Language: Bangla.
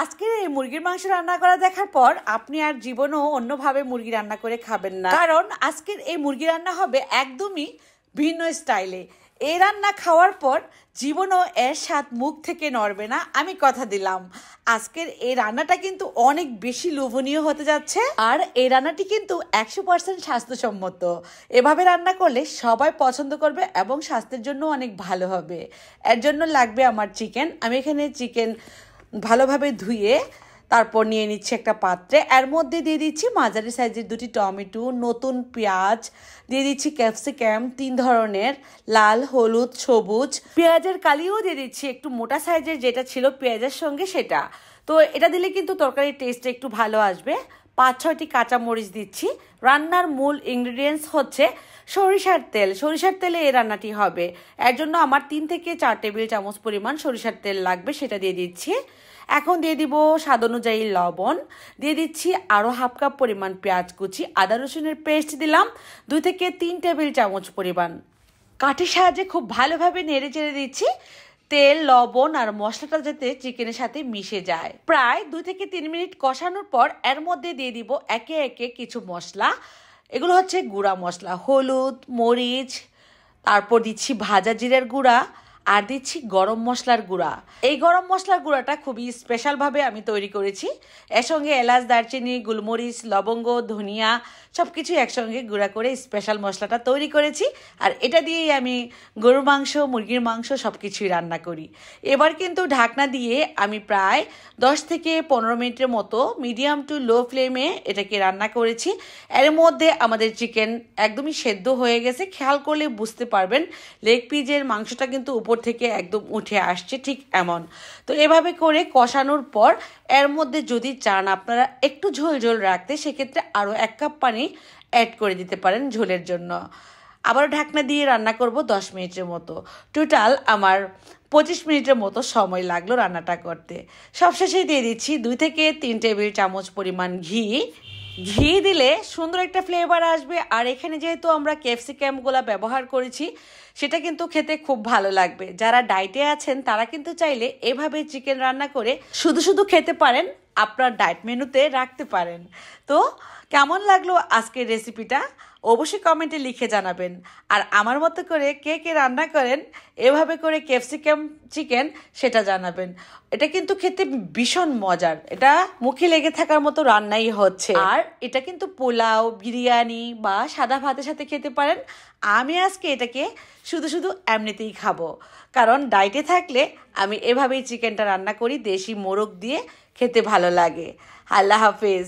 আজকে এই মুরগির মাংস রান্না করা দেখার পর আপনি আর জীবনেও অন্যভাবে মুরগি রান্না করে খাবেন না, কারণ আজকের এই মুরগি রান্না হবে একদমই ভিন্ন স্টাইলে। এই রান্না খাওয়ার পর জীবনও এর স্বাদ মুখ থেকে নড়বে না, আমি কথা দিলাম। আজকের এই রান্নাটা কিন্তু অনেক বেশি লোভনীয় হতে যাচ্ছে, আর এই রান্নাটি কিন্তু 100% স্বাস্থ্যসম্মত। এভাবে রান্না করলে সবাই পছন্দ করবে এবং স্বাস্থ্যের জন্য অনেক ভালো হবে। এর জন্য লাগবে আমার চিকেন। আমি এখানে চিকেন ভালোভাবে ধুয়ে তারপর নিয়ে নিচ্ছি একটা পাত্রে। এর মধ্যে দিয়ে দিচ্ছি মাঝারি সাইজের 2টি টমেটো, নতুন পেঁয়াজ, দিয়ে দিচ্ছি ক্যাপসিকাম 3 ধরনের, লাল, হলুদ, সবুজ। পেঁয়াজের কালিও দিয়ে দিচ্ছি একটু মোটা সাইজের, যেটা ছিল পেঁয়াজের সঙ্গে সেটা। তো এটা দিলে কিন্তু তরকারির টেস্ট একটু ভালো আসবে। 5-6টি কাঁচামরিচ দিচ্ছি। রান্নার মূল ইনগ্রিডিয়েন্টস হচ্ছে সরিষার তেল। সরিষার তেলে এই রান্নাটি হবে। এর জন্য আমার 3 থেকে 4 টেবিল চামচ পরিমাণ সরিষার তেল লাগবে, সেটা দিয়ে দিচ্ছি। এখন দিয়ে দিব স্বাদ অনুযায়ী লবণ, দিয়ে দিচ্ছি আরও হাফ কাপ পরিমাণ পেঁয়াজ কুচি, আদা রসুনের পেস্ট দিলাম 2 থেকে 3 টেবিল চামচ পরিমাণ। কাঠির সাহায্যে খুব ভালোভাবে নেড়ে চেড়ে দিচ্ছি, তেল, লবণ আর মশলাটা যাতে চিকেনের সাথে মিশে যায়। প্রায় 2 থেকে 3 মিনিট কষানোর পর এর মধ্যে দিয়ে দিব একে একে কিছু মশলা। এগুলো হচ্ছে গুঁড়া মশলা, হলুদ, মরিচ, তারপর দিচ্ছি ভাজা জিরার গুঁড়া, আর দিচ্ছি গরম মশলার গুঁড়া। এই গরম মশলার গুঁড়াটা খুবই স্পেশালভাবে আমি তৈরি করেছি। এর সঙ্গে এলাচ, দারচিনি, গোলমরিচ, লবঙ্গ, ধনিয়া সব কিছু একসঙ্গে গুঁড়া করে স্পেশাল মশলাটা তৈরি করেছি। আর এটা দিয়েই আমি গরুর মাংস, মুরগির মাংস সব কিছুই রান্না করি। এবার কিন্তু ঢাকনা দিয়ে আমি প্রায় 10 থেকে 15 মিনিটের মতো মিডিয়াম টু লো ফ্লেমে এটাকে রান্না করেছি। এর মধ্যে আমাদের চিকেন একদমই সেদ্ধ হয়ে গেছে। খেয়াল করলে বুঝতে পারবেন লেগ পিসের মাংসটা কিন্তু উপর থেকে একদম উঠে আসছে, ঠিক এমন। তো এভাবে করে কষানোর পর এর মধ্যে যদি চান আপনারা একটু ঝোল ঝোল রাখতে, সেক্ষেত্রে আরও 1 কাপ পানি অ্যাড করে দিতে পারেন ঝোলের জন্য। আবারও ঢাকনা দিয়ে রান্না করব 10 মিনিটের মতো। টোটাল আমার 25 মিনিটের মতো সময় লাগলো রান্নাটা করতে। সবশেষে দিয়ে দিচ্ছি 2 থেকে 3 টেবিল চামচ পরিমাণ ঘি। ঘি দিলে সুন্দর একটা ফ্লেভার আসবে, আর এখানে যেহেতু আমরা ক্যাপসিকামগুলো ব্যবহার করেছি, সেটা কিন্তু খেতে খুব ভালো লাগবে। যারা ডায়েটে আছেন তারা কিন্তু চাইলে এভাবে চিকেন রান্না করে শুধু শুধু খেতে পারেন, আপনার ডায়েট মেনুতে রাখতে পারেন। তো কেমন লাগলো আজকের রেসিপিটা অবশ্যই কমেন্টে লিখে জানাবেন। আর আমার মতো করে কে কে রান্না করেন এভাবে করে ক্যাপসিকাম চিকেন, সেটা জানাবেন। এটা কিন্তু খেতে ভীষণ মজার, এটা মুখে লেগে থাকার মতো রান্নাই হচ্ছে। আর এটা কিন্তু পোলাও, বিরিয়ানি বা সাদা ভাতের সাথে খেতে পারেন। আমি আজকে এটাকে শুধু শুধু এমনিতেই খাবো, কারণ ডায়েটে থাকলে আমি এভাবেই চিকেনটা রান্না করি, দেশি মোরগ দিয়ে খেতে ভালো লাগে। আল্লাহ হাফেজ।